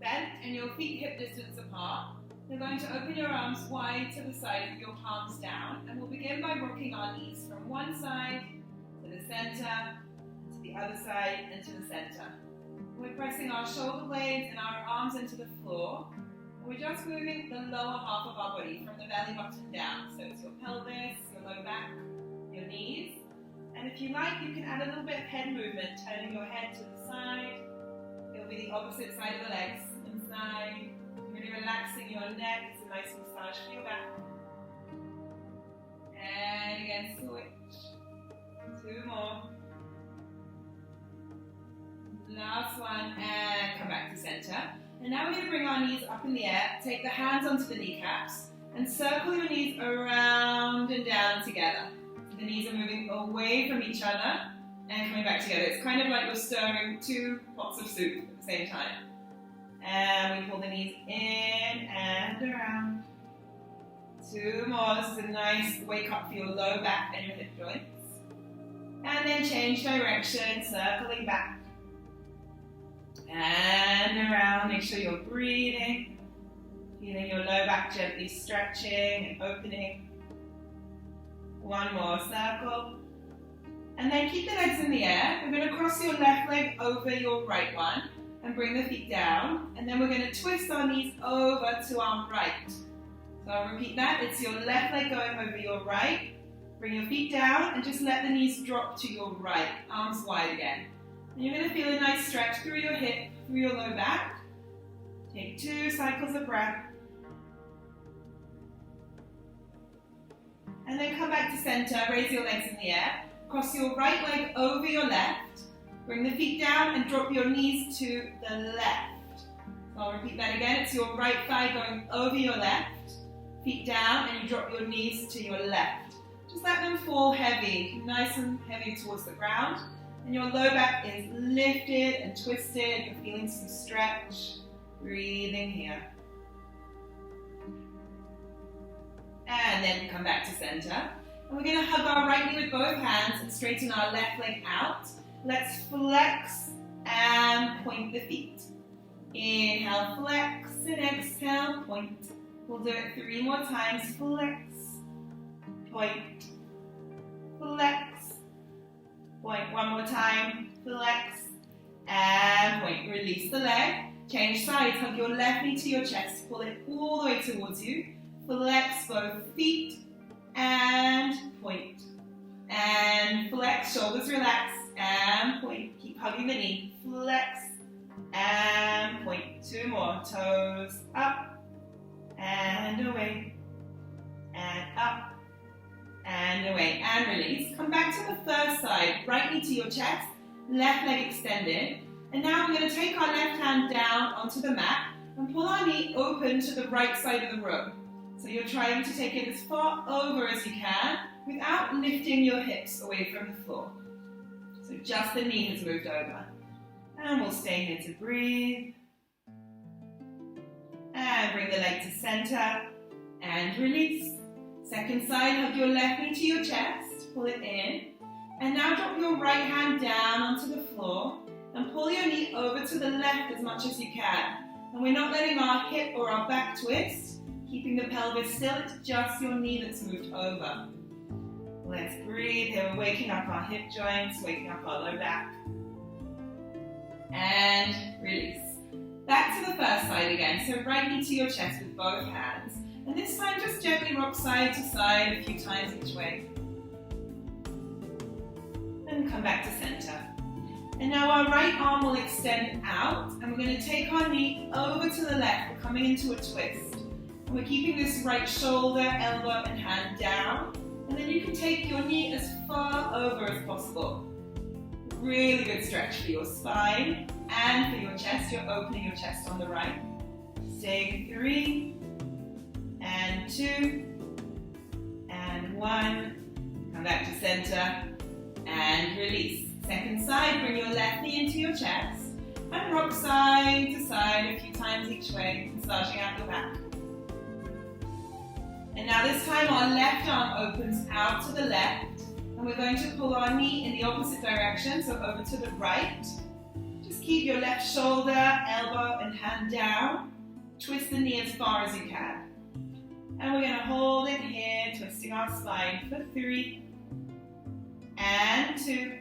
bent and your feet hip distance apart. You're going to open your arms wide to the side with your palms down, and we'll begin by rocking our knees from one side to the center, to the other side, and to the center. We're pressing our shoulder blades and our arms into the floor. And we're just moving the lower half of our body from the belly button down. So it's your pelvis, your low back, your knees. And if you like, you can add a little bit of head movement, turning your head to the side. It'll be the opposite side of the legs, inside. Really relaxing your neck. It's a nice massage for your back. And again, switch. 2 more. Last one, and come back to center. And now we're going to bring our knees up in the air, take the hands onto the kneecaps, and circle your knees around and down together. So the knees are moving away from each other and coming back together. It's kind of like you're stirring 2 pots of soup at the same time. And we pull the knees in and around. 2 more. This is a nice wake up for your low back and your hip joints. And then change direction, circling back. And around, make sure you're breathing, feeling your low back gently stretching and opening. 1 more circle. And then keep the legs in the air. We're going to cross your left leg over your right one and bring the feet down. And then we're going to twist our knees over to our right. So I'll repeat that. It's your left leg going over your right. Bring your feet down and just let the knees drop to your right. Arms wide again. And you're going to feel a nice stretch through your hip, through your low back. Take 2 cycles of breath. And then come back to center, raise your legs in the air. Cross your right leg over your left. Bring the feet down and drop your knees to the left. So I'll repeat that again. It's your right thigh going over your left. Feet down and you drop your knees to your left. Just let them fall heavy, nice and heavy towards the ground. And your low back is lifted and twisted. You're feeling some stretch. Breathing here. And then come back to center. And we're going to hug our right knee with both hands and straighten our left leg out. Let's flex and point the feet. Inhale, flex, and exhale, point. We'll do it 3 more times. Flex, point, flex. Point 1 more time, flex, and point. Release the leg, change sides, hug your left knee to your chest, pull it all the way towards you, flex both feet, and point. And flex, shoulders relax, and point. Keep hugging the knee, flex, and point. 2 more, toes up, and away, and up, and away, and release. Come back to the first side, right knee to your chest, left leg extended. And now we're going to take our left hand down onto the mat and pull our knee open to the right side of the room. So you're trying to take it as far over as you can without lifting your hips away from the floor. So just the knee has moved over. And we'll stay here to breathe. And bring the leg to center and release. Second side, hug your left knee to your chest, pull it in. And now drop your right hand down onto the floor and pull your knee over to the left as much as you can. And we're not letting our hip or our back twist, keeping the pelvis still, it's just your knee that's moved over. Let's breathe here, we're waking up our hip joints, waking up our low back. And release. Back to the first side again, so right knee to your chest with both hands. And this time just gently rock side to side a few times each way. And come back to center. And now our right arm will extend out and we're going to take our knee over to the left. We're coming into a twist. And we're keeping this right shoulder, elbow and hand down. And then you can take your knee as far over as possible. Really good stretch for your spine and for your chest. You're opening your chest on the right. Staying 3 and 2 and 1. Come back to center and release. Second side, bring your left knee into your chest and rock side to side a few times each way, massaging out the back. And now this time our left arm opens out to the left and we're going to pull our knee in the opposite direction, so over to the right. Just keep your left shoulder, elbow and hand and down. Twist the knee as far as you can. And we're going to hold it here, twisting our spine for 3, and 2,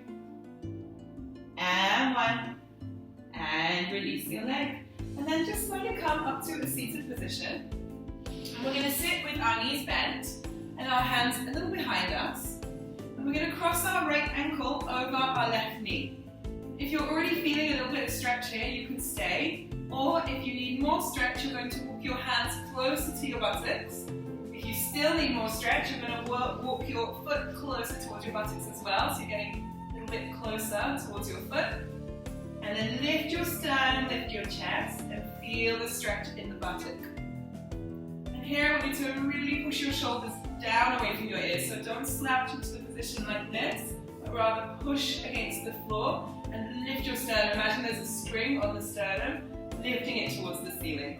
and 1, and release your leg. And then just slowly come up to a seated position. And we're going to sit with our knees bent and our hands a little behind us. And we're going to cross our right ankle over our left knee. If you're already feeling a little bit of stretch here, you can stay. Or if you need more stretch, you're going to walk your hands closer to your buttocks. If you still need more stretch, you're going to walk your foot closer towards your buttocks as well. So you're getting a little bit closer towards your foot. And then lift your sternum, lift your chest, and feel the stretch in the buttock. And here we need to really push your shoulders down away from your ears. So don't slouch into the position like this, but rather push against the floor and lift your sternum. Imagine there's a string on the sternum, lifting it towards the ceiling.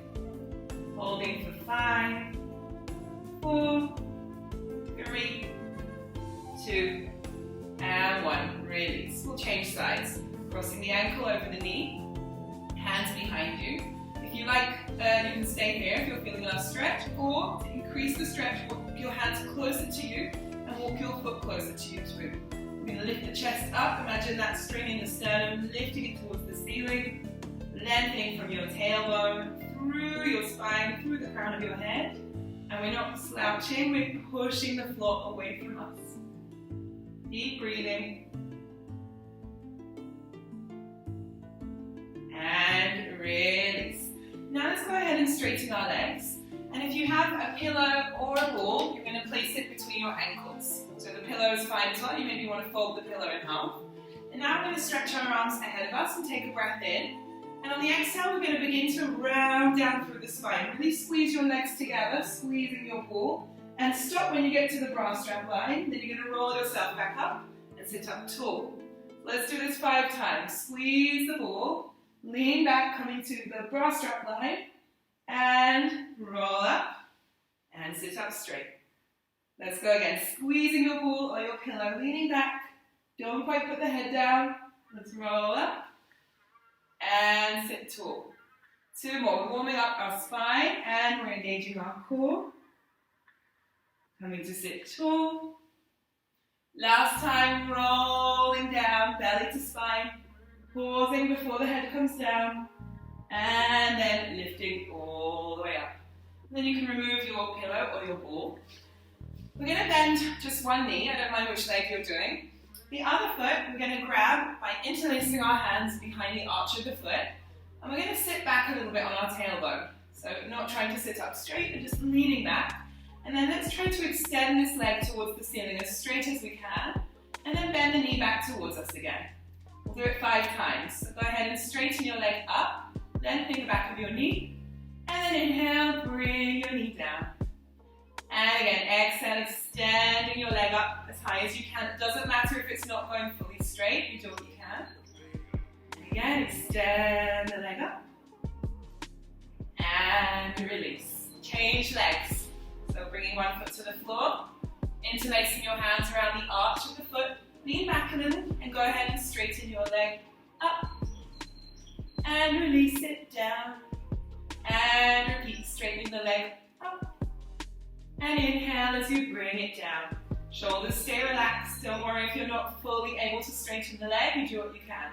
Holding for 5, 4, 3, 2, and 1. Release. We'll change sides. Crossing the ankle over the knee, hands behind you. If you like, you can stay here if you're feeling enough stretch, or to increase the stretch, walk your hands closer to you and walk your foot closer to you too. We're going to lift the chest up. Imagine that string in the sternum, lifting it towards the ceiling, lengthening from your tailbone, through your spine, through the crown of your head. And we're not slouching, we're pushing the floor away from us. Deep breathing. And release. Now let's go ahead and straighten our legs. And if you have a pillow or a ball, you're going to place it between your ankles. So the pillow is fine as well. You maybe want to fold the pillow in half. And now we're going to stretch our arms ahead of us and take a breath in. And on the exhale, we're going to begin to round down through the spine. Really squeeze your legs together, squeezing your ball. And stop when you get to the bra strap line. Then you're going to roll yourself back up and sit up tall. Let's do this 5 times. Squeeze the ball. Lean back, coming to the bra strap line, and roll up, and sit up straight. Let's go again, squeezing your ball or your pillow, leaning back, don't quite put the head down. Let's roll up, and sit tall. 2 more, warming up our spine, and we're engaging our core. Coming to sit tall. Last time, rolling down, belly to spine. Pausing before the head comes down, and then lifting all the way up. Then you can remove your pillow or your ball. We're going to bend just one knee, I don't mind which leg you're doing. The other foot we're going to grab by interlacing our hands behind the arch of the foot, and we're going to sit back a little bit on our tailbone. So not trying to sit up straight, but just leaning back. And then let's try to extend this leg towards the ceiling as straight as we can, and then bend the knee back towards us again. We'll do it 5 times. So go ahead and straighten your leg up, lengthening the back of your knee, and then inhale, bring your knee down. And again, exhale, extending your leg up as high as you can. It doesn't matter if it's not going fully straight, you do what you can. And again, extend the leg up. And release. Change legs. So bringing one foot to the floor, interlacing your hands around the arch of the foot, lean back a little and go ahead and straighten your leg up. And release it down. And repeat, straightening the leg up. And inhale as you bring it down. Shoulders stay relaxed. Don't worry if you're not fully able to straighten the leg. You do what you can.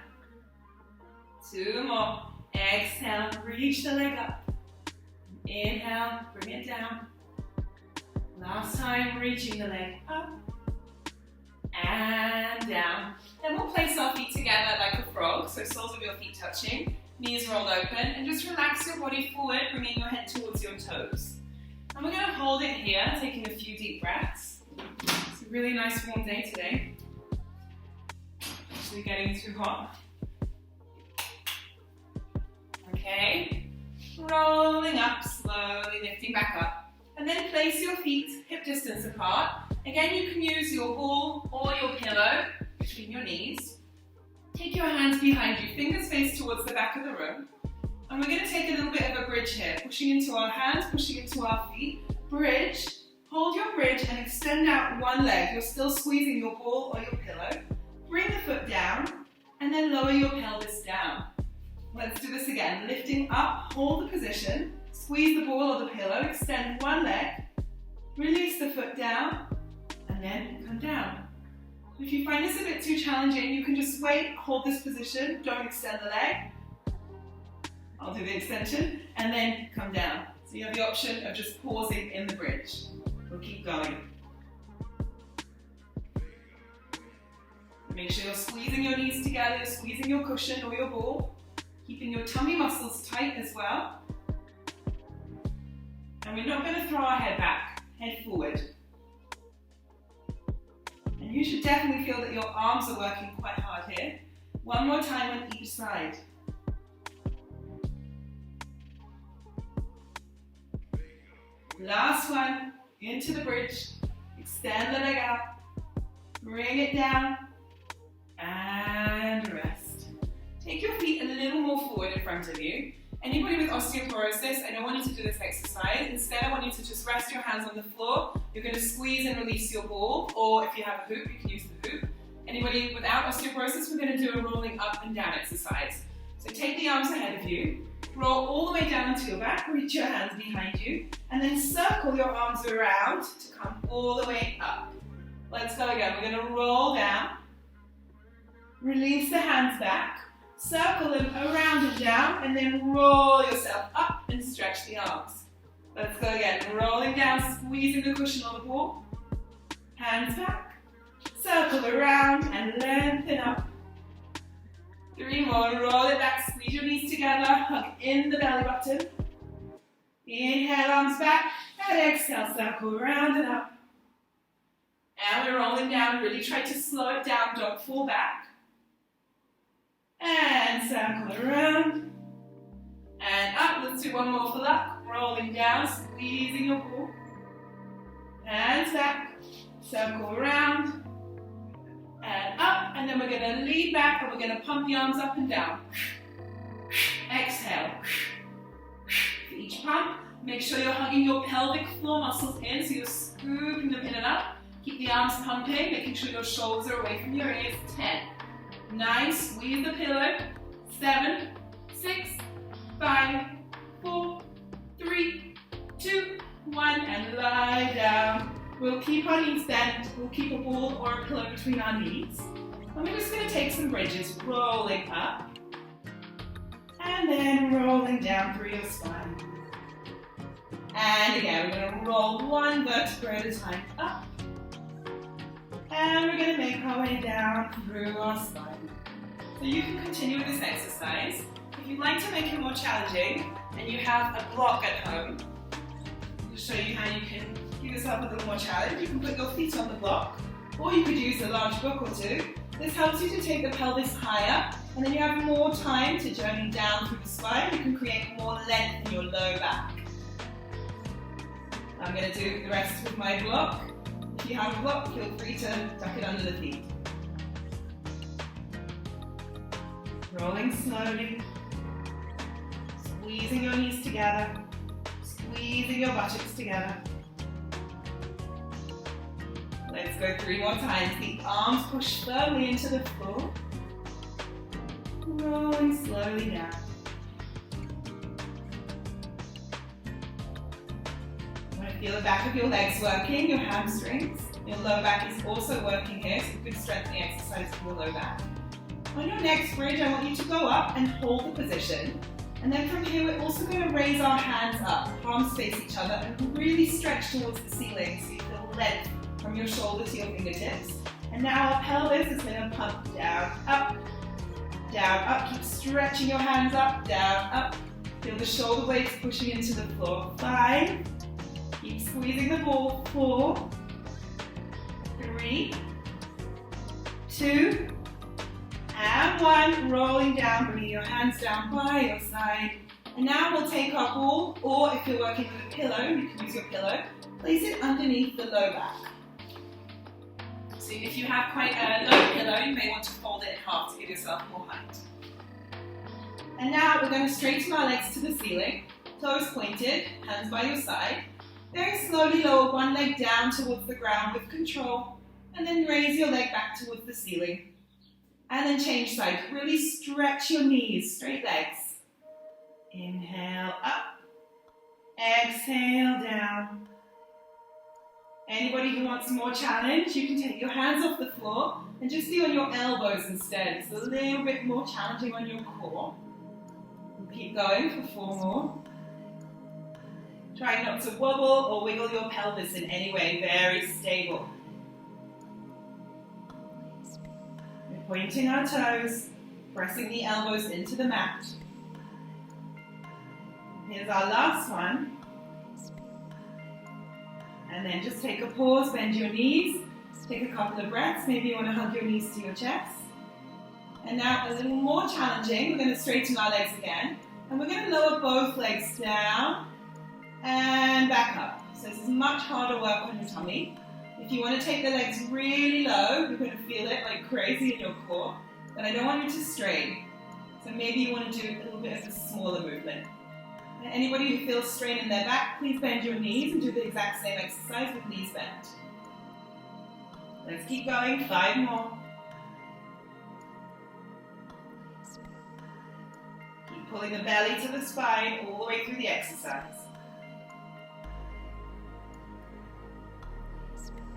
2 more. Exhale, reach the leg up. Inhale, bring it down. Last time, reaching the leg up. And down. Then we'll place our feet together like a frog, so soles of your feet touching, knees rolled open, and just relax your body forward, bringing your head towards your toes. And we're going to hold it here, taking a few deep breaths. It's a really nice warm day today. Actually getting too hot. Okay, rolling up, slowly lifting back up. And then place your feet hip distance apart. Again, you can use your ball or your pillow between your knees. Take your hands behind you, fingers face towards the back of the room. And we're going to take a little bit of a bridge here, pushing into our hands, pushing into our feet. Bridge, hold your bridge and extend out one leg. You're still squeezing your ball or your pillow. Bring the foot down and then lower your pelvis down. Let's do this again. Lifting up, hold the position, squeeze the ball or the pillow, extend one leg, release the foot down, and then come down. If you find this a bit too challenging, you can just wait, hold this position, don't extend the leg. I'll do the extension, and then come down. So you have the option of just pausing in the bridge. We'll keep going. Make sure you're squeezing your knees together, you're squeezing your cushion or your ball, keeping your tummy muscles tight as well. And we're not going to throw our head back, head forward. And you should definitely feel that your arms are working quite hard here. One more time on each side. Last one, into the bridge, extend the leg out, bring it down, and rest. Take your feet a little more forward in front of you. Anybody with osteoporosis, I don't want you to do this exercise. Instead, I want you to just rest your hands on the floor. You're going to squeeze and release your ball, or if you have a hoop, you can use the hoop. Anybody without osteoporosis, we're going to do a rolling up and down exercise. So take the arms ahead of you, roll all the way down onto your back, reach your hands behind you, and then circle your arms around to come all the way up. Let's go again. We're going to roll down, release the hands back, circle them around and down, and then roll yourself up and stretch the arms. Let's go again. Rolling down, squeezing the cushion on the wall, hands back, circle around and lengthen up. 3 more, roll it back, squeeze your knees together, hug in the belly button. Inhale, arms back, and exhale, circle around and up. And we're rolling down, really try to slow it down, don't fall back. And circle around, and up. Let's do one more for luck. Rolling down, squeezing your ball. Hands back, circle around, and up. And then we're going to lean back, and we're going to pump the arms up and down. Exhale. For each pump, make sure you're hugging your pelvic floor muscles in, so you're scooping them in and up. Keep the arms pumping, making sure your shoulders are away from your ears. 10, 9, squeeze the pillow. 7, 6, 5, 4, 3, 2, 1, and lie down. We'll keep our knees bent. We'll keep a ball or a pillow between our knees. And we're just going to take some bridges, rolling up, and then rolling down through your spine. And again, we're going to roll one vertebra at a time up. And we're going to make our way down through our spine. So you can continue with this exercise. If you'd like to make it more challenging and you have a block at home, to show you how you can give yourself a little more challenge, you can put your feet on the block, or you could use a large book or two. This helps you to take the pelvis higher, and then you have more time to journey down through the spine. You can create more length in your low back. I'm going to do the rest with my block. If you have a block, feel free to tuck it under the feet. Rolling slowly, squeezing your knees together, squeezing your buttocks together. Let's go 3 more times. The arms push firmly into the floor. Rolling slowly down. You want to feel the back of your legs working, your hamstrings. Your lower back is also working here, so good strengthening exercise for your lower back. On your next bridge, I want you to go up and hold the position. And then from here, we're also going to raise our hands up, palms face each other, and really stretch towards the ceiling so you feel length from your shoulder to your fingertips. And now our pelvis is going to pump down, up, keep stretching your hands up, down, up. Feel the shoulder blades pushing into the floor. 5, keep squeezing the ball. 4, 3, 2, and 1. Rolling down, bringing your hands down by your side. And now we'll take our ball, or if you're working with a pillow, you can use your pillow, place it underneath the low back. So if you have quite a low pillow, you may want to fold it in half to give yourself more height. And now we're going to straighten our legs to the ceiling, toes pointed, hands by your side. Very slowly lower one leg down towards the ground with control, and then raise your leg back towards the ceiling. And then change sides. Really stretch your knees, straight legs. Inhale up. Exhale down. Anybody who wants more challenge, you can take your hands off the floor and just be on your elbows instead. It's a little bit more challenging on your core. We'll keep going for 4 more. Try not to wobble or wiggle your pelvis in any way, very stable. We're pointing our toes, pressing the elbows into the mat. Here's our last one. And then just take a pause, bend your knees, take a couple of breaths. Maybe you want to hug your knees to your chest. And now a little more challenging, we're going to straighten our legs again. And we're going to lower both legs down and back up. So this is much harder work on your tummy. If you want to take the legs really low, you're going to feel it like crazy in your core. But I don't want you to strain. So maybe you want to do a little bit of a smaller movement. Anybody who feels strain in their back, please bend your knees and do the exact same exercise with knees bent. Let's keep going, 5 more. Keep pulling the belly to the spine all the way through the exercise.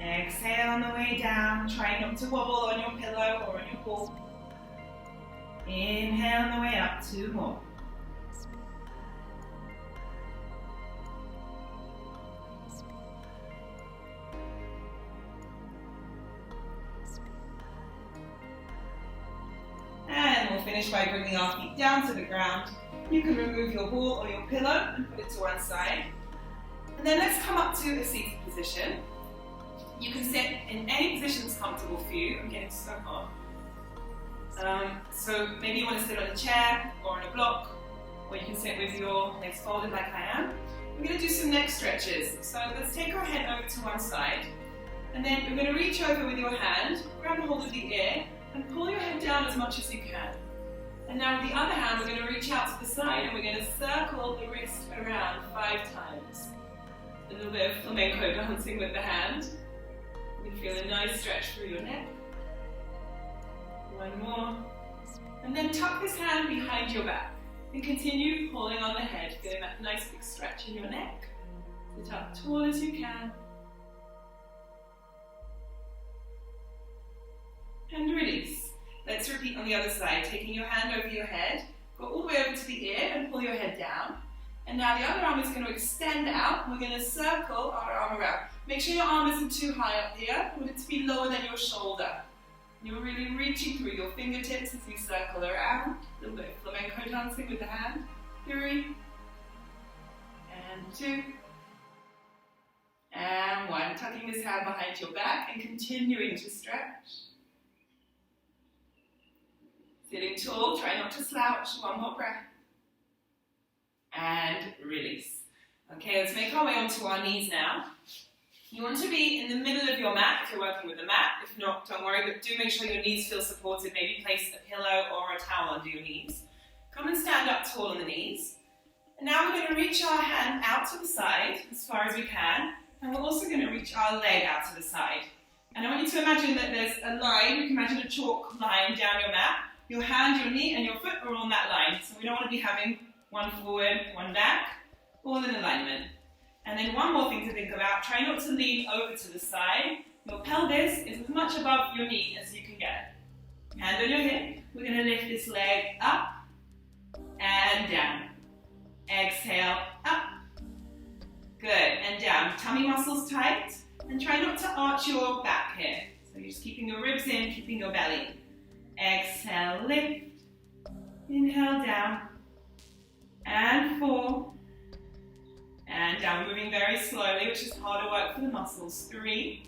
Exhale on the way down, try not to wobble on your pillow or on your ball. Inhale on the way up, 2 more. And we'll finish by bringing our feet down to the ground. You can remove your ball or your pillow and put it to one side. And then let's come up to a seated position. You can sit in any position that's comfortable for you. I'm getting so hot. So maybe you want to sit on a chair or on a block, or you can sit with your legs folded like I am. We're going to do some neck stretches. So let's take our head over to one side, and then we're going to reach over with your hand, grab a hold of the ear, and pull your head down as much as you can. And now with the other hand, we're going to reach out to the side, and we're going to circle the wrist around 5 times. A little bit of flamenco dancing with the hand. You can feel a nice stretch through your neck. 1 more. And then tuck this hand behind your back and continue pulling on the head, getting that nice big stretch in your neck. Sit up tall as you can. And release. Let's repeat on the other side, taking your hand over your head, go all the way over to the ear and pull your head down. And now the other arm is going to extend out, and we're going to circle our arm around. Make sure your arm isn't too high up here. You want it to be lower than your shoulder. You're really reaching through your fingertips as you circle around. A little bit of flamenco dancing with the hand. 3, and 2, and 1. Tucking this hand behind your back and continuing to stretch. Sitting tall, try not to slouch. 1 more breath. And release. Okay, let's make our way onto our knees now. You want to be in the middle of your mat if you're working with a mat. If not, don't worry, but do make sure your knees feel supported. Maybe place a pillow or a towel under your knees. Come and stand up tall on the knees. And now we're going to reach our hand out to the side as far as we can. And we're also going to reach our leg out to the side. And I want you to imagine that there's a line. You can imagine a chalk line down your mat. Your hand, your knee, and your foot are on that line. So we don't want to be having 1 forward, 1 back, all in alignment. And then 1 more thing to think about, try not to lean over to the side. Your pelvis is as much above your knee as you can get. Hand on your hip, we're going to lift this leg up and down. Exhale, up. Good, and down. Tummy muscles tight, and try not to arch your back here. So you're just keeping your ribs in, keeping your belly in. Exhale, lift. Inhale, down. And 4. And down, moving very slowly, which is harder work for the muscles. 3.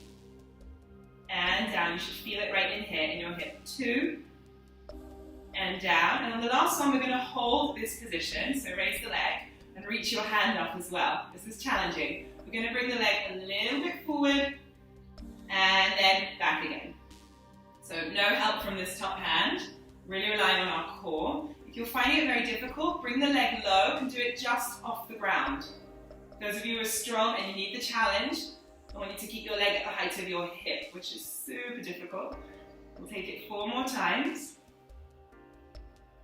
And down, you should feel it right in here, in your hip. 2. And down. And on the last one, we're going to hold this position. So raise the leg and reach your hand up as well. This is challenging. We're going to bring the leg a little bit forward and then back again. So no help from this top hand. Really relying on our core. If you're finding it very difficult, bring the leg low and do it just off the ground. Those of you who are strong and you need the challenge, I want you to keep your leg at the height of your hip, which is super difficult. We'll take it 4 more times.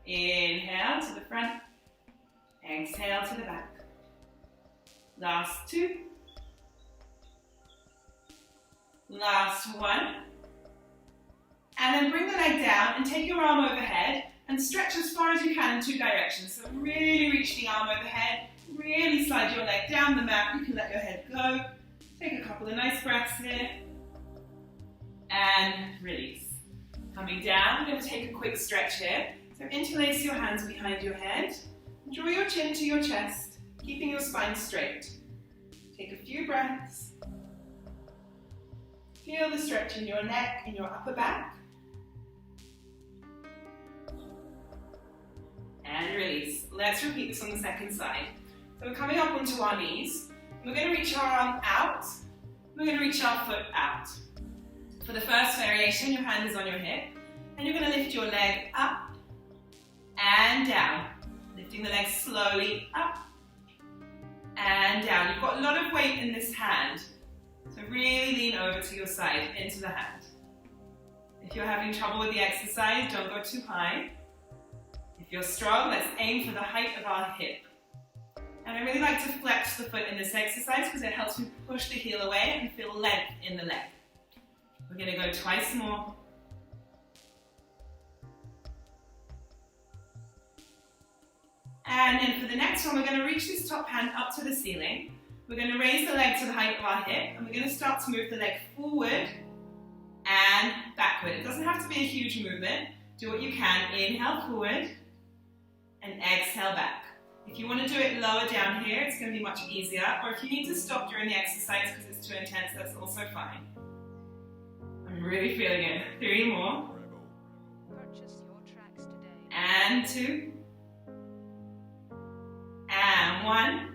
Inhale to the front. Exhale to the back. Last 2. Last 1. And then bring the leg down and take your arm overhead and stretch as far as you can in 2 directions. So really reach the arm overhead, really slide your leg down the mat. You can let your head go. Take a couple of nice breaths here. And release. Coming down, we're going to take a quick stretch here. So interlace your hands behind your head. Draw your chin to your chest, keeping your spine straight. Take a few breaths. Feel the stretch in your neck, in your upper back. And release. Let's repeat this on the second side. So we're coming up onto our knees. We're going to reach our arm out. We're going to reach our foot out. For the first variation, your hand is on your hip. And you're going to lift your leg up and down. Lifting the leg slowly up and down. You've got a lot of weight in this hand. So really lean over to your side, into the hand. If you're having trouble with the exercise, don't go too high. If you're strong, let's aim for the height of our hip. And I really like to flex the foot in this exercise because it helps me push the heel away and feel length in the leg. We're going to go twice more. And then for the next one, we're going to reach this top hand up to the ceiling. We're going to raise the leg to the height of our hip, and we're going to start to move the leg forward and backward. It doesn't have to be a huge movement. Do what you can. Inhale forward and exhale back. If you want to do it lower down here, it's going to be much easier. Or if you need to stop during the exercise because it's too intense, that's also fine. I'm really feeling it. 3 more. Purchase your tracks today. And 2. And 1.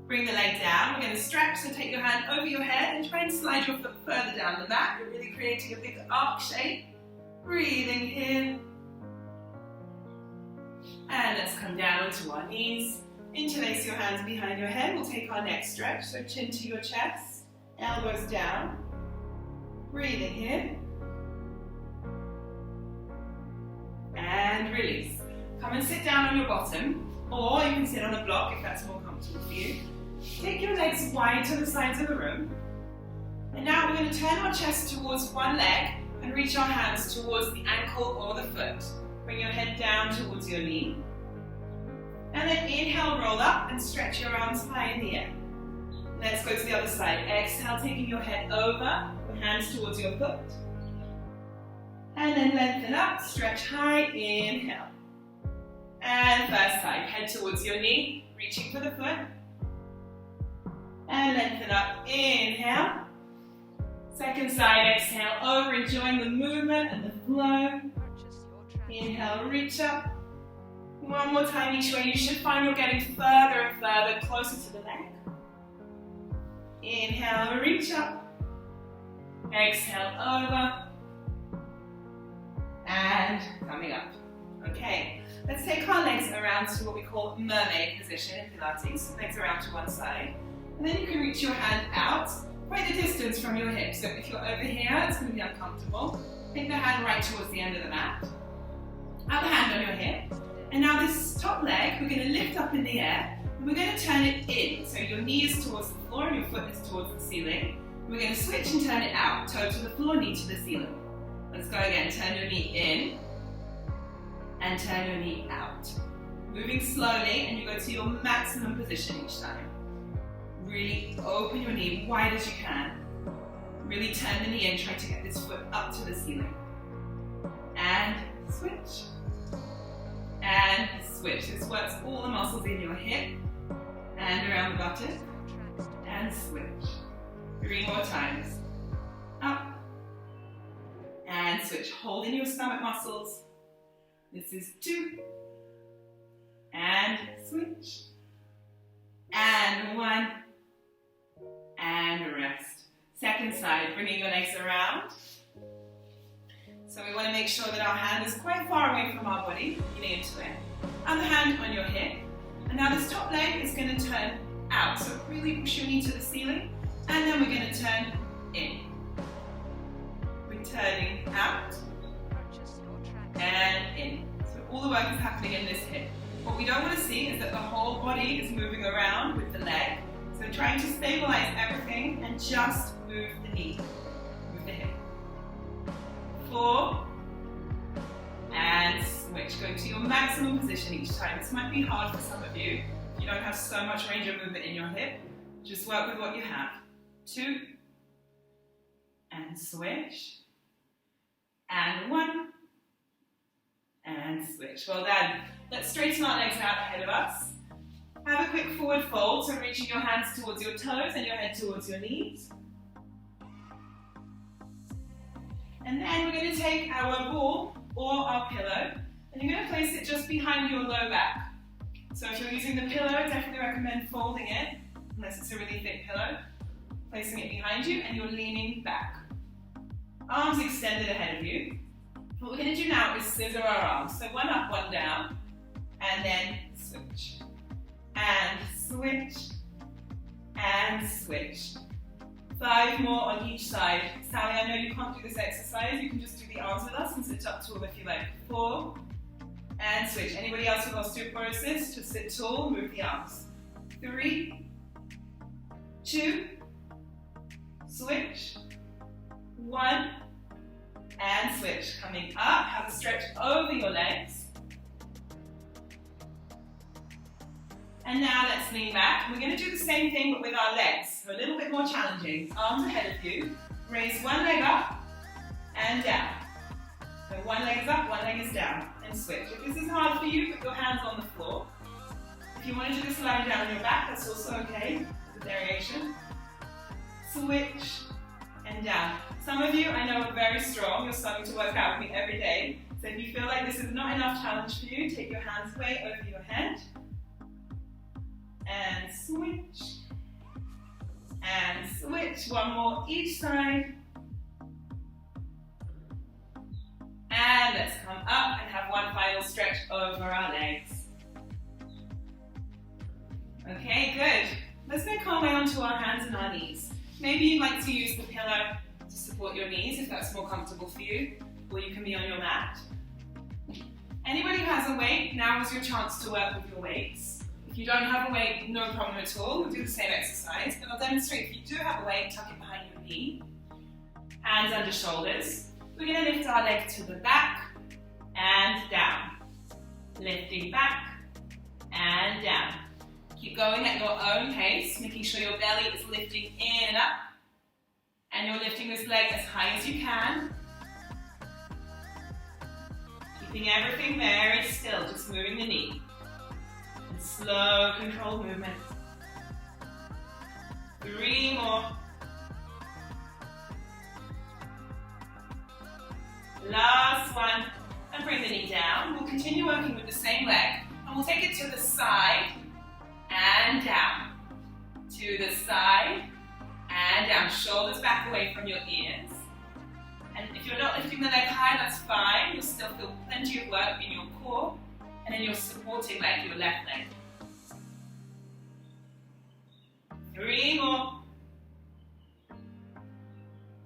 Bring the leg down. We're going to stretch, so take your hand over your head and try and slide your foot further down the mat. You're really creating a big arc shape. Breathing in. And let's come down onto our knees. Interlace your hands behind your head. We'll take our next stretch, so chin to your chest, elbows down. Breathing in. And release. Come and sit down on your bottom, or you can sit on a block if that's more comfortable for you. Take your legs wide to the sides of the room. And now we're going to turn our chest towards one leg and reach our hands towards the ankle or the foot. Bring your head down towards your knee. And then inhale, roll up and stretch your arms high in the air. Let's go to the other side. Exhale, taking your head over, your hands towards your foot. And then lengthen up, stretch high, inhale. And first side, head towards your knee, reaching for the foot. And lengthen up, inhale. Second side, exhale over, enjoying the movement and the flow. Inhale, reach up. One more time each way. You should find you're getting further and further, closer to the leg. Inhale, reach up. Exhale, over. And coming up. Okay, let's take our legs around to what we call mermaid position in Pilates. Legs around to one side. And then you can reach your hand out quite the distance from your hip. So if you're over here, it's going to be uncomfortable. Take the hand right towards the end of the mat. Other hand on your hip. And now this top leg, we're going to lift up in the air. And we're going to turn it in. So your knee is towards the floor and your foot is towards the ceiling. We're going to switch and turn it out. Toe to the floor, knee to the ceiling. Let's go again. Turn your knee in. And turn your knee out. Moving slowly, and you go to your maximum position each time. Really open your knee wide as you can. Really turn the knee in, try to get this foot up to the ceiling. And switch. And switch. This works all the muscles in your hip and around the buttock. And switch. 3 more times. Up. And switch. Hold in your stomach muscles. This is 2. And switch. And 1. And rest. Second side, bringing your legs around. So we want to make sure that our hand is quite far away from our body, leaning into it. Other hand on your hip. And now this top leg is going to turn out. So really push your knee to the ceiling. And then we're going to turn in. Returning out. And in. So all the work is happening in this hip. What we don't want to see is that the whole body is moving around with the leg. So trying to stabilize everything and just move the knee, move the hip. 4, and switch. Go to your maximum position each time. This might be hard for some of you. You don't have so much range of movement in your hip. Just work with what you have. 2, and switch. And 1, and switch. Well done. Let's straighten our legs out ahead of us. Have a quick forward fold, so reaching your hands towards your toes and your head towards your knees. And then we're going to take our ball or our pillow, and you're going to place it just behind your low back. So if you're using the pillow, definitely recommend folding it, unless it's a really thick pillow. Placing it behind you, and you're leaning back. Arms extended ahead of you. What we're going to do now is scissor our arms. So 1 up, 1 down, and then switch. And switch. And switch. 5 more on each side. Sally, I know you can't do this exercise. You can just do the arms with us and sit up tall if you like. 4, and switch. Anybody else with osteoporosis, just sit tall, move the arms. 3, 2, switch. 1, and switch. Coming up, have a stretch over your legs. And now let's lean back. We're going to do the same thing but with our legs. So a little bit more challenging. Arms ahead of you. Raise one leg up and down. So one leg is up, one leg is down. And switch. If this is hard for you, put your hands on the floor. If you want to do this lying down on your back, that's also okay. It's a variation. Switch and down. Some of you I know are very strong. You're starting to work out with me every day. So if you feel like this is not enough challenge for you, take your hands way over your head. And switch. And switch. One more each side. And let's come up and have one final stretch over our legs. Okay, good. Let's then come away onto our hands and our knees. Maybe you'd like to use the pillow to support your knees if that's more comfortable for you, or you can be on your mat. Anybody who has a weight, now is your chance to work with your weights. If you don't have a weight, no problem at all. We'll do the same exercise, but I'll demonstrate if you do have a weight, tuck it behind your knee. Hands under shoulders. We're going to lift our leg to the back and down. Lifting back and down. Keep going at your own pace, making sure your belly is lifting in and up. And you're lifting this leg as high as you can. Keeping everything very still, just moving the knee. And slow, controlled movement. 3 more. Last one. And bring the knee down. We'll continue working with the same leg. And we'll take it to the side and down. To the side and down. Shoulders back away from your ears. And if you're not lifting the leg high, that's fine. You'll still feel plenty of work in your core and in your supporting leg, your left leg. 3 more.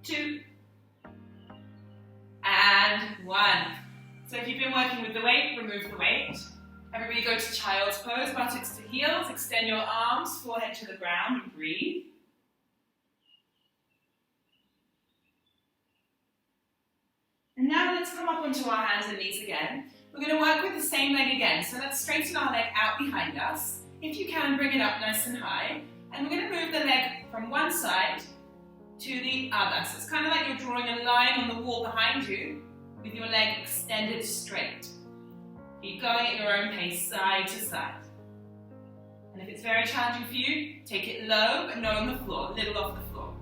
2. And 1. So if you've been working with the weight, remove the weight. Everybody go to child's pose, buttocks to heels, extend your arms, forehead to the ground, and breathe. And now let's come up onto our hands and knees again. We're going to work with the same leg again. So let's straighten our leg out behind us. If you can, bring it up nice and high. And we're going to move the leg from one side to the other. So it's kind of like you're drawing a line on the wall behind you with your leg extended straight. Keep going at your own pace, side to side. And if it's very challenging for you, take it low but not on the floor, a little off the floor.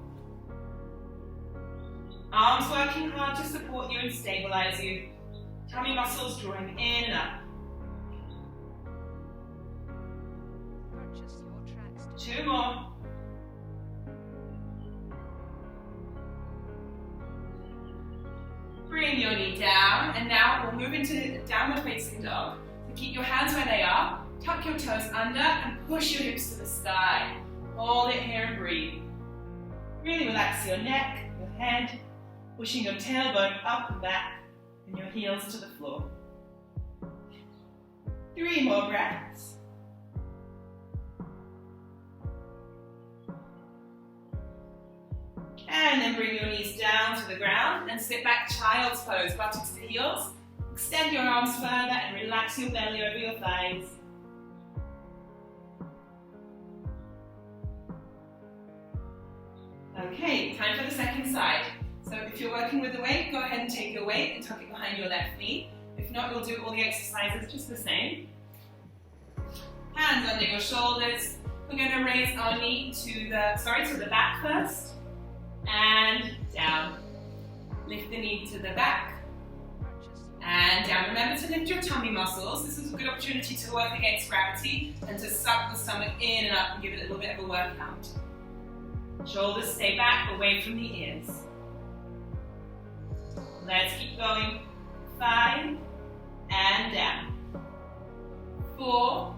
Arms working hard to support you and stabilize you. Tummy muscles drawing in and up. Purchase your tracks today. 2 more. Bring your knee down, and now we'll move into downward facing dog. So keep your hands where they are, tuck your toes under, and push your hips to the sky. Hold it here and breathe. Really relax your neck, your head, pushing your tailbone up and back, and your heels to the floor. 3 more breaths. And then bring your knees down to the ground and sit back child's pose, buttocks to heels. Extend your arms further and relax your belly over your thighs. Okay, time for the second side. So if you're working with the weight, go ahead and take your weight and tuck it behind your left knee. If not, you'll do all the exercises just the same. Hands under your shoulders. We're going to raise our knee to the back first. And down. Lift the knee to the back. And down. Remember to lift your tummy muscles. This is a good opportunity to work against gravity and to suck the stomach in and up and give it a little bit of a workout. Shoulders stay back, away from the ears. Let's keep going. 5, and down. 4,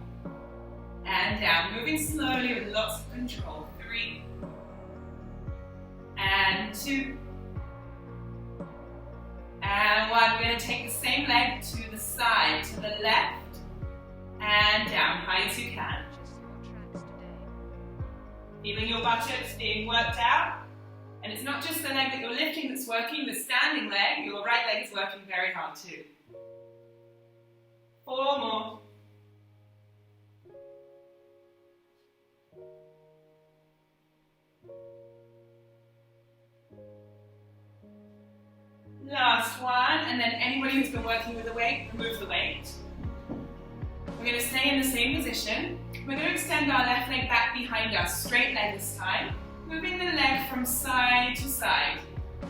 and down. Moving slowly with lots of control. 3, and 2, and 1. We're going to take the same leg to the side, to the left, and down, high as you can. Feeling your buttocks being worked out. And it's not just the leg that you're lifting that's working, the standing leg, your right leg is working very hard too. 4 more. Last one, and then anybody who's been working with the weight, remove the weight. We're going to stay in the same position. We're going to extend our left leg back behind us, straight leg this time, moving the leg from side to side.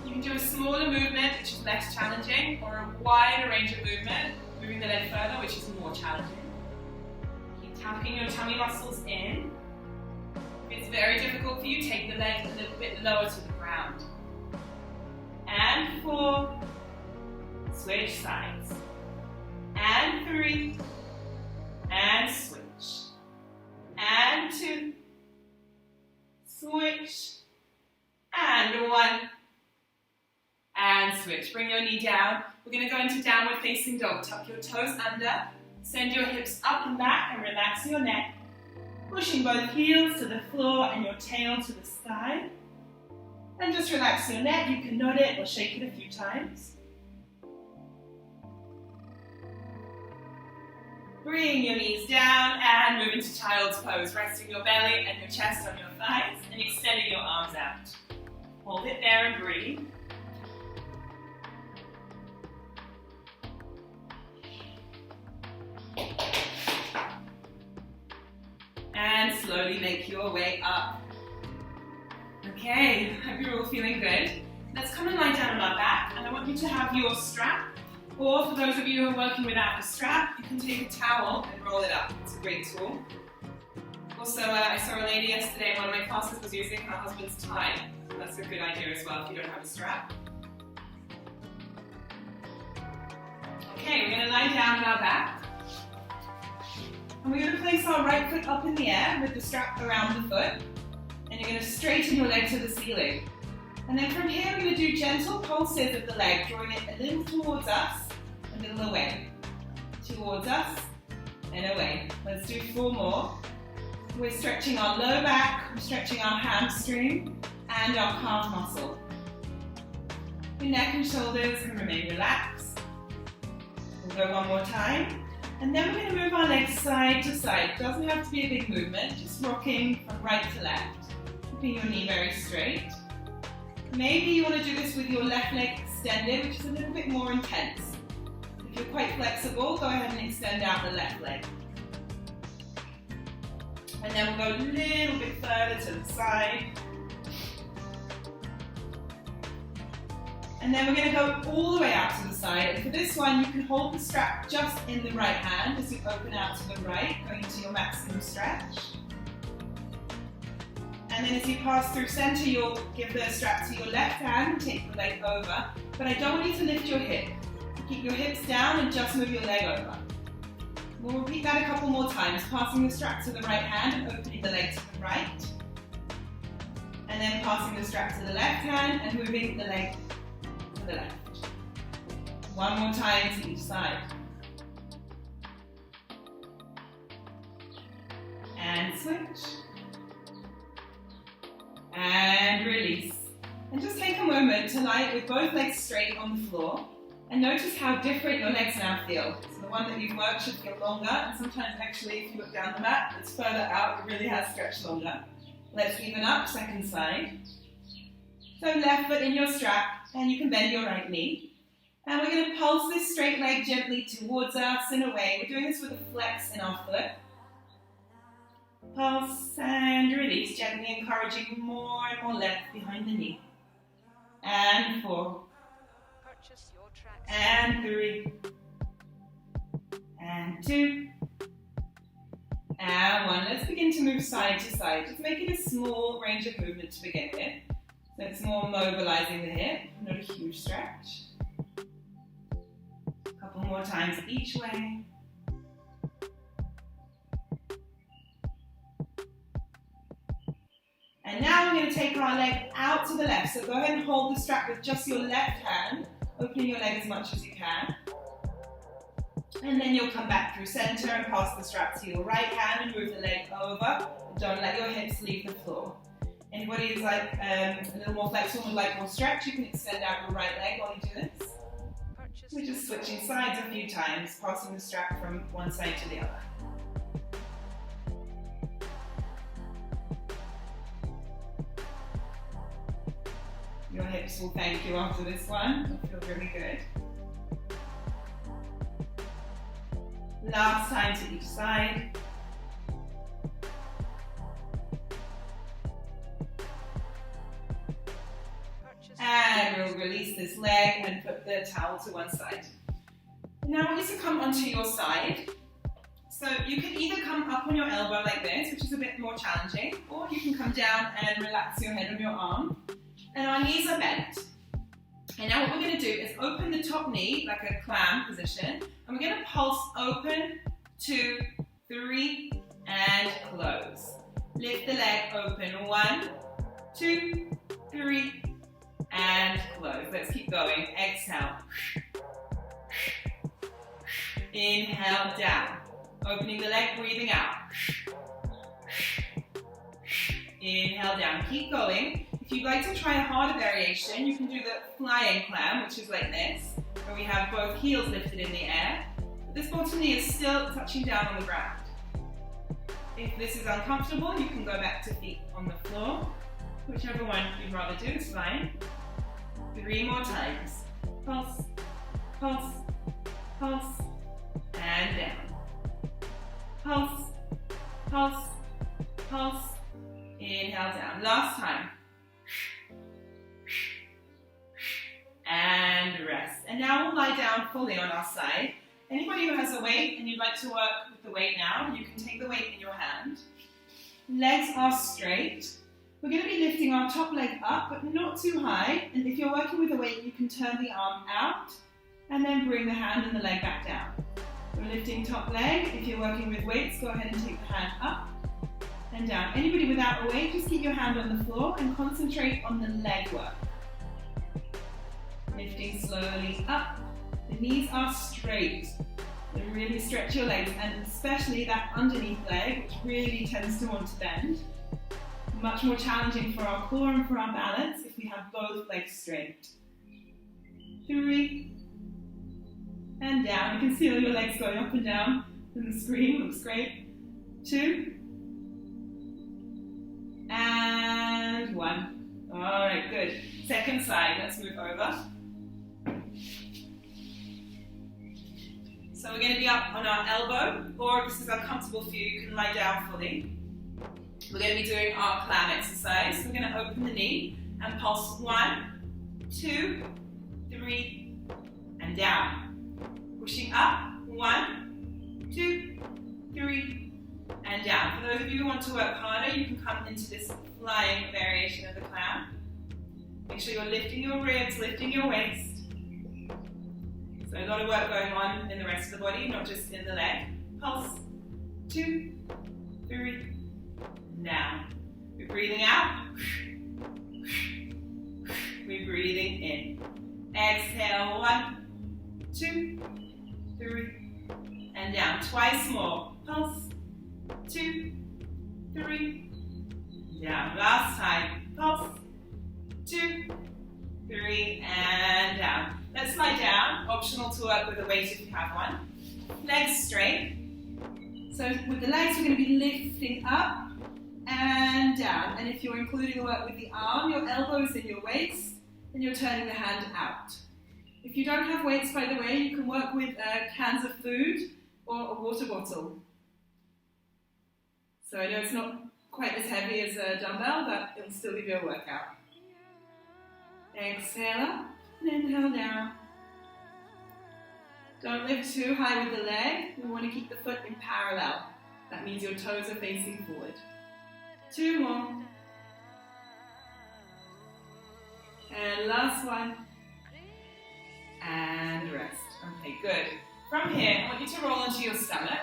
You can do a smaller movement, which is less challenging, or a wider range of movement, moving the leg further, which is more challenging. Keep tapping your tummy muscles in. If it's very difficult for you, take the leg a little bit lower to the ground. And 4, switch sides. And 3, and switch. And 2, switch, and 1, and switch. Bring your knee down. We're going to go into downward facing dog. Tuck your toes under, send your hips up and back, and relax your neck. Pushing both heels to the floor and your tail to the sky. And just relax your neck. You can nod it or shake it a few times. Bring your knees down and move into child's pose, resting your belly and your chest on your thighs and extending your arms out. Hold it there and breathe. And slowly make your way up. Okay, hope you're all feeling good. Let's come and lie down on our back, and I want you to have your strap, or for those of you who are working without a strap, you can take a towel and roll it up. It's a great tool. Also, I saw a lady yesterday in one of my classes was using her husband's tie. That's a good idea as well if you don't have a strap. Okay, we're going to lie down on our back. And we're going to place our right foot up in the air with the strap around the foot. And you're going to straighten your leg to the ceiling. And then from here, we're going to do gentle pulses of the leg, drawing it a little towards us, a little away. Towards us, and away. Let's do 4 more. We're stretching our low back, we're stretching our hamstring, and our calf muscle. Your neck and shoulders can remain relaxed. We'll go 1 more time. And then we're going to move our legs side to side. It doesn't have to be a big movement, just rocking from right to left. Keeping your knee very straight. Maybe you want to do this with your left leg extended, which is a little bit more intense. If you're quite flexible, go ahead and extend out the left leg. And then we'll go a little bit further to the side. And then we're going to go all the way out to the side. And for this one, you can hold the strap just in the right hand as you open out to the right, going to your maximum stretch. And then as you pass through center, you'll give the strap to your left hand and take the leg over. But I don't want you to lift your hip. Keep your hips down and just move your leg over. We'll repeat that a couple more times, passing the strap to the right hand and opening the leg to the right. And then passing the strap to the left hand and moving the leg to the left. 1 more time to each side. And switch. And release. And just take a moment to lie with both legs straight on the floor and notice how different your legs now feel. So the one that you've worked should feel longer, and sometimes actually if you look down the mat, it's further out, it really has stretched longer. Let's even up, second side. So left foot in your strap, and you can bend your right knee. And we're going to pulse this straight leg gently towards us and away. We're doing this with a flex in our foot. Pulse and release, gently encouraging more and more length behind the knee. And 4. Purchase your tracks. And 3. And 2. And 1. Let's begin to move side to side. Just make it a small range of movement to begin with. So it's more mobilizing the hip, not a huge stretch. A couple more times each way. And now we're going to take our leg out to the left. So go ahead and hold the strap with just your left hand, opening your leg as much as you can. And then you'll come back through center and pass the strap to your right hand and move the leg over. Don't let your hips leave the floor. Anybody who's like a little more flexible and would like more stretch, you can extend out your right leg while you do this. We're just switching sides a few times, passing the strap from one side to the other. Your hips will thank you after this one. It'll feel really good. Last time to each side. And we'll release this leg and put the towel to one side. Now I want you to come onto your side. So you can either come up on your elbow like this, which is a bit more challenging, or you can come down and relax your head on your arm. And our knees are bent. And now what we're going to do is open the top knee like a clam position. And we're going to pulse open, 2, 3, and close. Lift the leg open, 1, 2, 3, and close. Let's keep going. Exhale. Inhale down. Opening the leg, breathing out. Inhale down. Keep going. If you'd like to try a harder variation, you can do the flying clam, which is like this, where we have both heels lifted in the air. But this bottom knee is still touching down on the ground. If this is uncomfortable, you can go back to feet on the floor. Whichever one you'd rather do is fine. 3 more times. Pulse, pulse, pulse, and down. Pulse, pulse, pulse. Inhale down. Last time. And rest. And now we'll lie down fully on our side. Anybody who has a weight and you'd like to work with the weight now, you can take the weight in your hand. Legs are straight. We're going to be lifting our top leg up, but not too high. And if you're working with a weight, you can turn the arm out and then bring the hand and the leg back down. We're lifting top leg. If you're working with weights, go ahead and take the hand up and down. Anybody without a weight, just keep your hand on the floor and concentrate on the leg work. Lifting slowly up. The knees are straight. So really stretch your legs, and especially that underneath leg, which really tends to want to bend. Much more challenging for our core and for our balance if we have both legs straight. 3. And down. You can see all your legs going up and down on the screen. Looks great. 2. And 1. All right, good. Second side. Let's move over. So we're going to be up on our elbow, or if this is uncomfortable for you, you can lie down fully. We're going to be doing our clam exercise. We're going to open the knee and pulse 1, 2, 3, and down. Pushing up, 1, 2, 3, and down. For those of you who want to work harder, you can come into this flying variation of the clam. Make sure you're lifting your ribs, lifting your waist. So a lot of work going on in the rest of the body, not just in the leg. Pulse, 2, 3, down. We're breathing out. We're breathing in. Exhale, 1, 2, 3, and down. Twice more. Pulse, 2, 3, down. Last time. Pulse. 2, 3, and down. Let's lie down. Optional to work with a weight if you have one. Legs straight. So with the legs, we're going to be lifting up and down. And if you're including the work with the arm, your elbow is in your waist, and you're turning the hand out. If you don't have weights, by the way, you can work with cans of food or a water bottle. So I know it's not quite as heavy as a dumbbell, but it'll still give you a workout. Exhale up and inhale down. Don't lift too high with the leg. We want to keep the foot in parallel. That means your toes are facing forward. 2 more. And last one. And rest. Okay, good. From here, I want you to roll onto your stomach.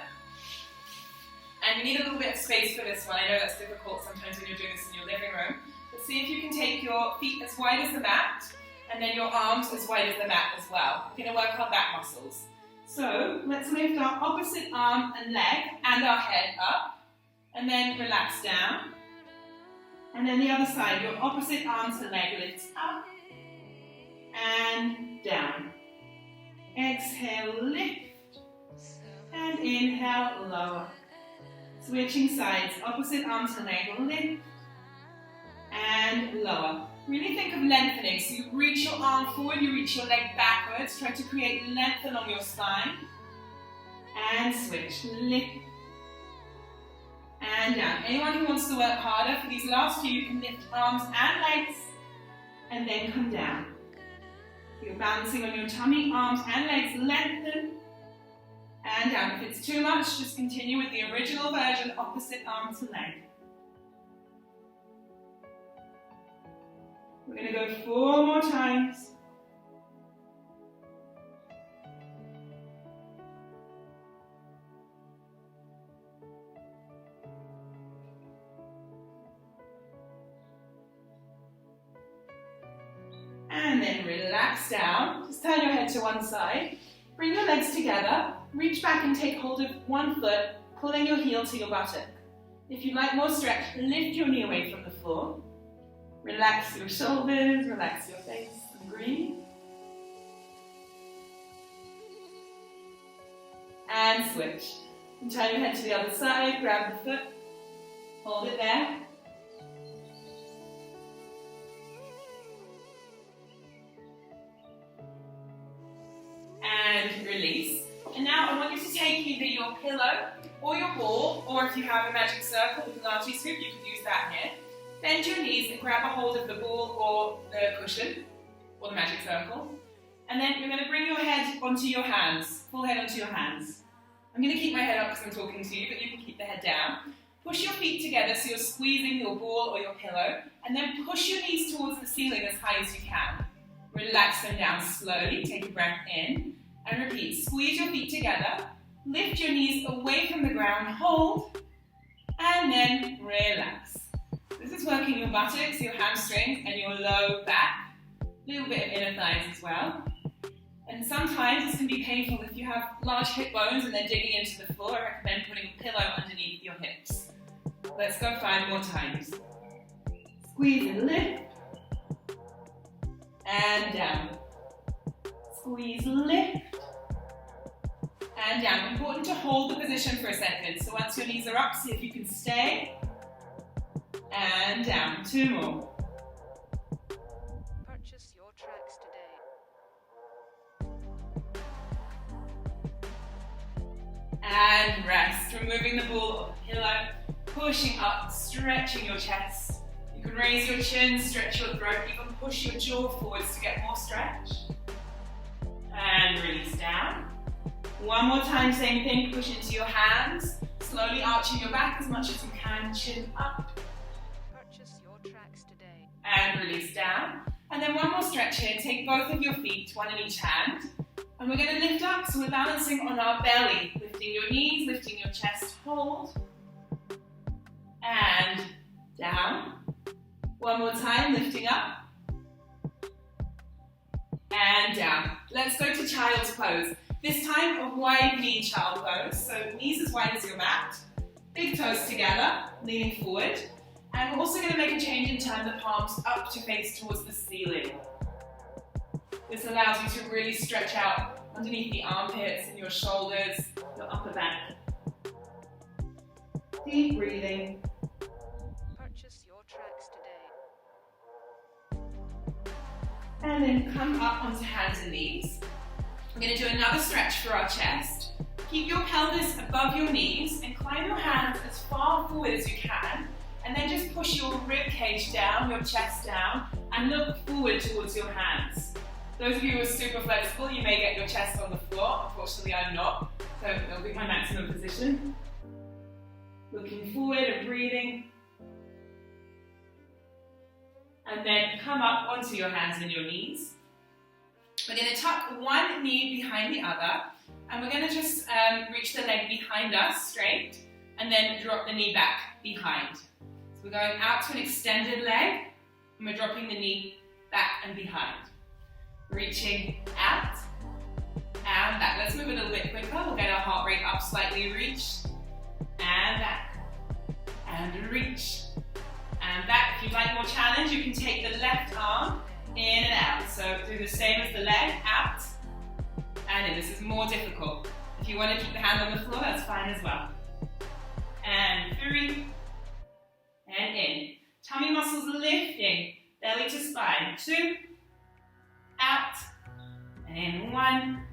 And you need a little bit of space for this one. I know that's difficult sometimes when you're doing this in your living room. But see if you can take your feet as wide as the mat, and then your arms as wide as the mat as well. We're going to work our back muscles. So let's lift our opposite arm and leg and our head up, and then relax down. And then the other side, your opposite arm to leg lifts up and down. Exhale, lift, and inhale, lower. Switching sides, opposite arm to leg, lift and lower. Really think of lengthening, so you reach your arm forward, you reach your leg backwards, try to create length along your spine. And switch, lift and down. Anyone who wants to work harder, for these last few, you can lift arms and legs and then come down. You're balancing on your tummy, arms and legs lengthen and down. If it's too much, just continue with the original version, opposite arm to leg. We're going to go 4 more times. And then relax down. Just turn your head to one side. Bring your legs together. Reach back and take hold of one foot, pulling your heel to your buttock. If you'd like more stretch, lift your knee away from the floor. Relax your shoulders, relax your face, and breathe. And switch. And turn your head to the other side, grab the foot, hold it there. And release. And now I want you to take either your pillow or your ball, or if you have a magic circle with an Pilates scoop, you can use that here. Bend your knees and grab a hold of the ball or the cushion, or the magic circle. And then you're going to bring your head onto your hands, full head onto your hands. I'm going to keep my head up because I'm talking to you, but you can keep the head down. Push your feet together so you're squeezing your ball or your pillow, and then push your knees towards the ceiling as high as you can. Relax them down slowly, take a breath in, and repeat. Squeeze your feet together, lift your knees away from the ground, hold, and then relax. This is working your buttocks, your hamstrings, and your low back. A little bit of inner thighs as well. And sometimes this can be painful if you have large hip bones and they're digging into the floor. I recommend putting a pillow underneath your hips. Let's go 5 more times. Squeeze and lift. And down. Squeeze, lift. And down. Important to hold the position for a second. So once your knees are up, see if you can stay. And down. 2 more. Purchase your tracks today. And rest. Removing the ball or the pillow. Pushing up, stretching your chest. You can raise your chin, stretch your throat, even push your jaw forwards to get more stretch. And release down. 1 more time, same thing. Push into your hands. Slowly arching your back as much as you can. Chin up. Purchase your tracks today. And release down. And then 1 more stretch here. Take both of your feet, one in each hand. And we're going to lift up, so we're balancing on our belly. Lifting your knees, lifting your chest, hold. And down. 1 more time, lifting up. And down. Let's go to child's pose. This time a wide knee child pose. So knees as wide as your mat. Big toes together, leaning forward. And we're also going to make a change and turn the palms up to face towards the ceiling. This allows you to really stretch out underneath the armpits and your shoulders, your upper back. Deep breathing. Purchase your tracks today. And then come up onto hands and knees. We're going to do another stretch for our chest. Keep your pelvis above your knees and climb your hands as far forward as you can. And then just push your rib cage down, your chest down, and look forward towards your hands. Those of you who are super flexible, you may get your chest on the floor. Unfortunately, I'm not. So it'll be my maximum position. Looking forward and breathing. And then come up onto your hands and your knees. We're going to tuck one knee behind the other. And we're going to just reach the leg behind us straight. And then drop the knee back behind. So we're going out to an extended leg. And we're dropping the knee back and behind. Reaching out and back. Let's move a little bit quicker. We'll get our heart rate up slightly. Reach and back and reach and back. If you'd like more challenge, you can take the left arm in and out. So do the same as the leg, out and in. This is more difficult. If you want to keep the hand on the floor, that's fine as well. And 3 and in. Tummy muscles lifting, belly to spine. 2, out, and in 1,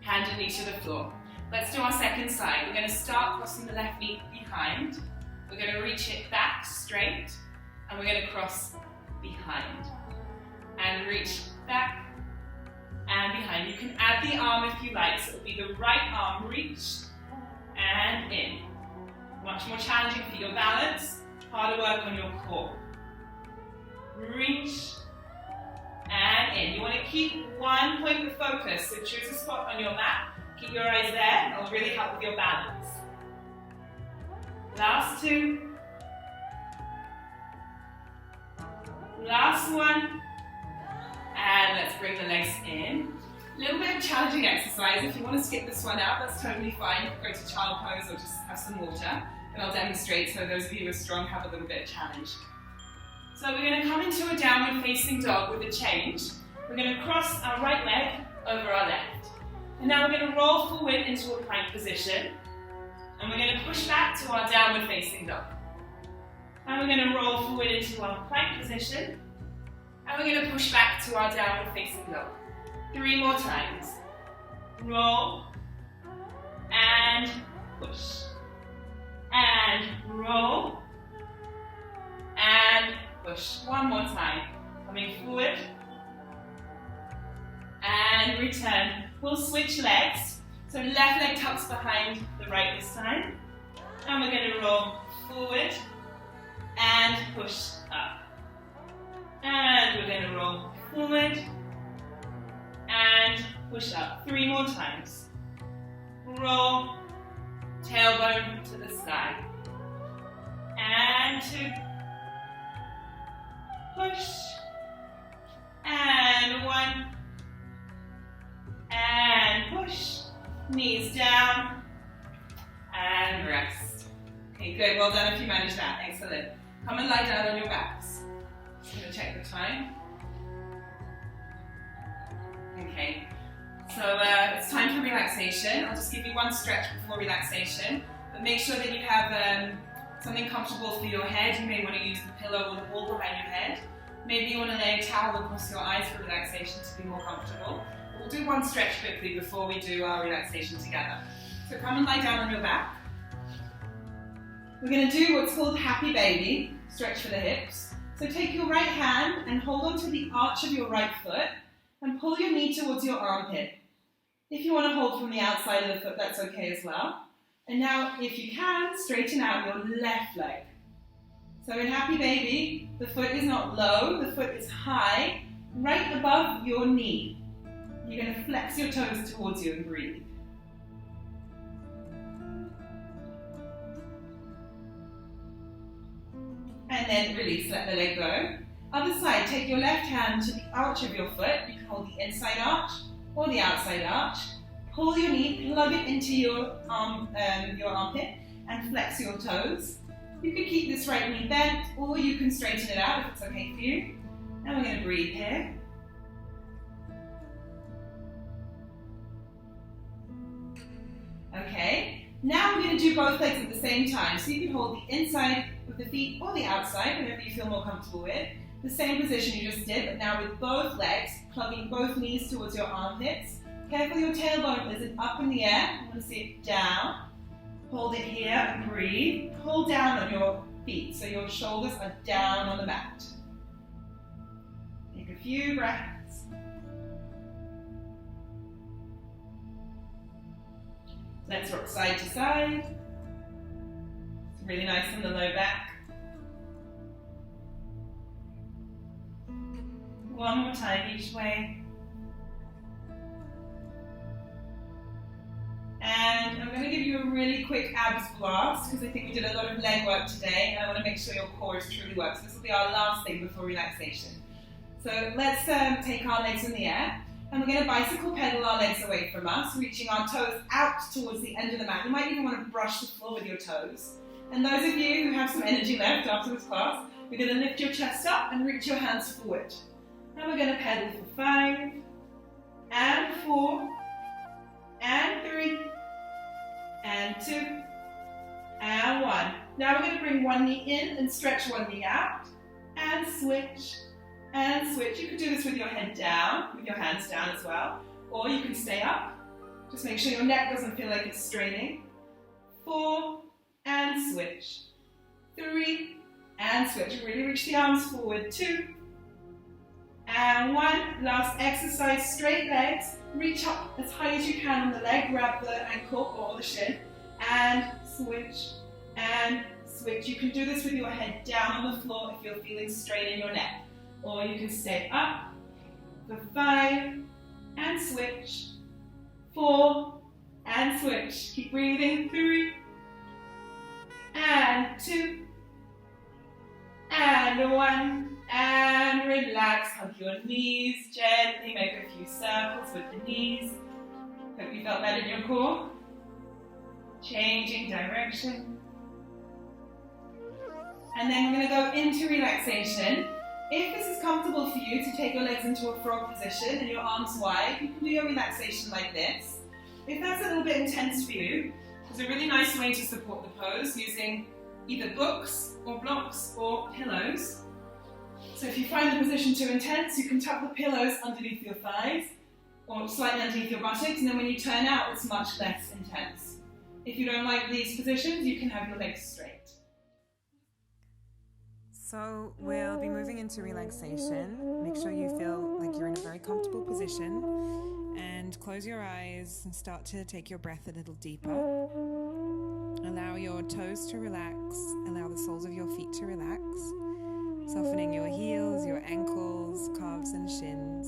hand and knee to the floor. Let's do our second side. We're going to start crossing the left knee behind. We're going to reach it back straight, and we're going to cross behind. And reach back and behind. You can add the arm if you like, so it'll be the right arm reach and in. Much more challenging for your balance, harder work on your core. Reach and in. You want to keep one point of focus, so choose a spot on your mat. Keep your eyes there, it'll really help with your balance. Last 2. Last 1. And let's bring the legs in. A little bit of challenging exercise. If you want to skip this one out, that's totally fine. Go to child pose or just have some water. And I'll demonstrate so those of you who are strong have a little bit of challenge. So we're going to come into a downward facing dog with a change. We're going to cross our right leg over our left. And now we're going to roll forward into a plank position. And we're going to push back to our downward facing dog. And we're going to roll forward into our plank position. And we're going to push back to our downward facing dog. 3 more times. Roll. And push. And roll. And push. 1 more time. Coming forward. And return. We'll switch legs. So left leg tucks behind the right this time. And we're going to roll forward and push up. And we're going to roll forward and push up. 3 more times. Roll, tailbone to the side. And 2. Push. And 1. And push. Knees down. And rest. Okay, good. Well done if you managed that. Excellent. Come and lie down on your backs. Just going to check the time. Okay. So it's time for relaxation. I'll just give you one stretch before relaxation. But make sure that you have something comfortable for your head. You may want to use the pillow or the ball behind your head. Maybe you want to lay a towel across your eyes for relaxation to be more comfortable. We'll do one stretch quickly before we do our relaxation together. So come and lie down on your back. We're going to do what's called happy baby, stretch for the hips. So take your right hand and hold on to the arch of your right foot and pull your knee towards your armpit. If you want to hold from the outside of the foot, that's okay as well. And now, if you can, straighten out your left leg. So in happy baby, the foot is not low, the foot is high, right above your knee. You're going to flex your toes towards you and breathe. And then release, let the leg go. Other side, take your left hand to the arch of your foot. You can hold the inside arch or the outside arch. Pull your knee, plug it into your armpit, and flex your toes. You can keep this right knee bent, or you can straighten it out if it's okay for you. And we're going to breathe here. Okay, now we're going to do both legs at the same time. So you can hold the inside of the feet or the outside, whatever you feel more comfortable with. The same position you just did, but now with both legs, plugging both knees towards your armpits. Careful your tailbone isn't up in the air. You want to see it down. Hold it here and breathe. Pull down on your feet so your shoulders are down on the mat. Take a few breaths. Let's rock side to side. It's really nice on the low back. One more time each way. And I'm going to give you a really quick abs blast because I think we did a lot of leg work today and I want to make sure your core is truly works. This will be our last thing before relaxation. So let's take our legs in the air and we're going to bicycle pedal our legs away from us, reaching our toes out towards the end of the mat. You might even want to brush the floor with your toes. And those of you who have some energy left after this class, we're going to lift your chest up and reach your hands forward. And we're going to pedal for 5 and 4 and 3 and 2 and 1. Now we're going to bring one knee in and stretch one knee out and switch and switch. You can do this with your head down, with your hands down as well, or you can stay up. Just make sure your neck doesn't feel like it's straining. 4 and switch. 3 and switch. Really reach the arms forward. 2 and 1. Last exercise, straight legs. Reach up as high as you can on the leg. Grab the ankle or the shin. And switch and switch. You can do this with your head down on the floor if you're feeling strain in your neck. Or you can stay up for 5 and switch. 4 and switch. Keep breathing. 3 and 2 and 1. And relax, hug your knees gently, make a few circles with the knees. Hope you felt that in your core. Changing direction. And then we're going to go into relaxation. If this is comfortable for you to take your legs into a frog position and your arms wide, you can do your relaxation like this. If that's a little bit intense for you, there's a really nice way to support the pose using either books or blocks or pillows. So if you find the position too intense, you can tuck the pillows underneath your thighs or slightly underneath your buttocks, and then when you turn out, it's much less intense. If you don't like these positions, you can have your legs straight. So we'll be moving into relaxation. Make sure you feel like you're in a very comfortable position and close your eyes and start to take your breath a little deeper. Allow your toes to relax, allow the soles of your feet to relax. Softening your heels, your ankles, calves and shins,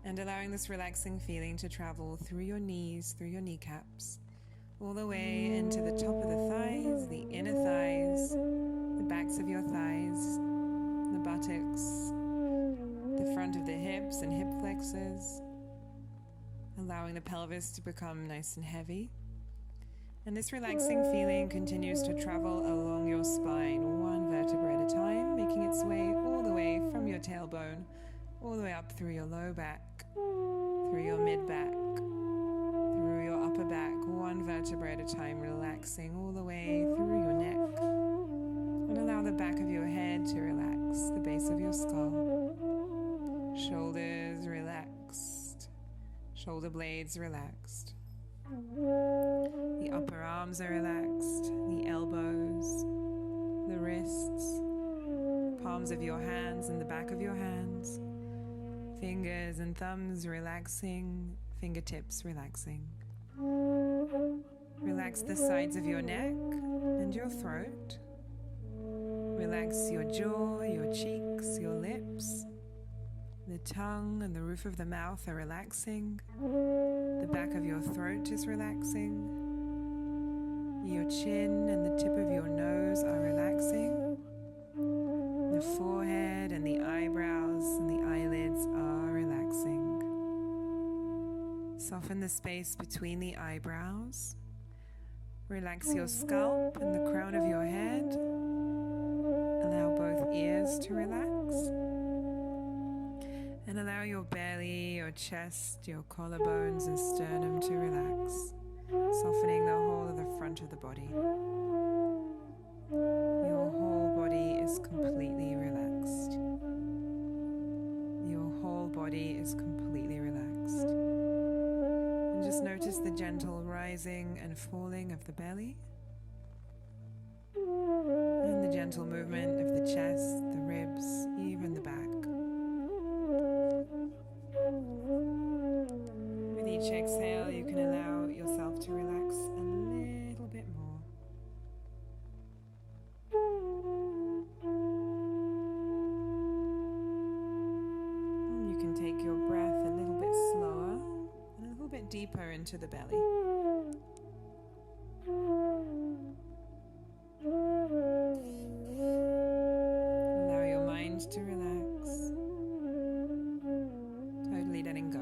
and allowing this relaxing feeling to travel through your knees, through your kneecaps, all the way into the top of the thighs, the inner thighs, the backs of your thighs, the buttocks, the front of the hips and hip flexors, allowing the pelvis to become nice and heavy. And this relaxing feeling continues to travel along your spine, one vertebra at a time, making its way all the way from your tailbone, all the way up through your low back, through your mid-back, through your upper back, one vertebra at a time, relaxing all the way through your neck. And allow the back of your head to relax, the base of your skull. Shoulders relaxed, shoulder blades relaxed. The upper arms are relaxed, the elbows, the wrists, palms of your hands and the back of your hands, fingers and thumbs relaxing, fingertips relaxing. Relax the sides of your neck and your throat. Relax your jaw, your cheeks, your lips. The tongue and the roof of the mouth are relaxing. The back of your throat is relaxing. Your chin and the tip of your nose are relaxing. The forehead and the eyebrows and the eyelids are relaxing. Soften the space between the eyebrows. Relax your scalp and the crown of your head. Allow both ears to relax. And allow your belly, your chest, your collarbones and sternum to relax, softening the whole of the front of the body. Your whole body is completely relaxed. Your whole body is completely relaxed. And just notice the gentle rising and falling of the belly. And the gentle movement of the chest, the ribs, even the back. With each exhale, you can allow yourself to relax a little bit more. And you can take your breath a little bit slower and a little bit deeper into the belly. Allow your mind to relax, totally letting go.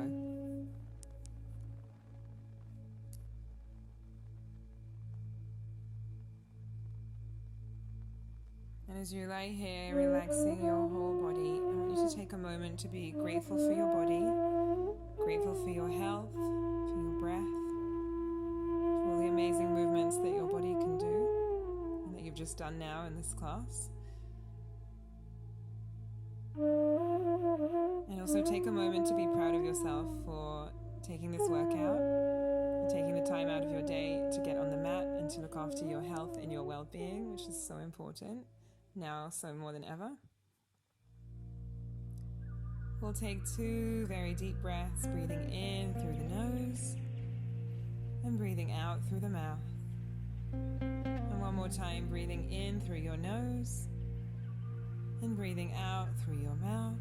And as you lie here, relaxing your whole body, I want you to take a moment to be grateful for your body, grateful for your health, for your breath, for all the amazing movements that your body can do and that you've just done now in this class. And also take a moment to be proud of yourself for taking this workout, for taking the time out of your day to get on the mat and to look after your health and your well-being, which is so important now, so more than ever. We'll take 2 very deep breaths, breathing in through the nose and breathing out through the mouth. And one more time, breathing in through your nose and breathing out through your mouth.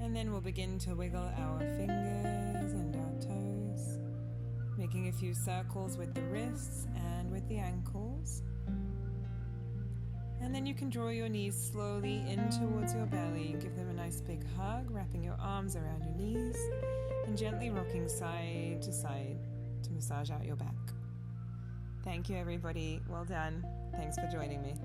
And then we'll begin to wiggle our fingers and our toes, making a few circles with the wrists and with the ankles. And then you can draw your knees slowly in towards your belly, give them a nice big hug, wrapping your arms around your knees and gently rocking side to side to massage out your back. Thank you, everybody. Well done. Thanks for joining me.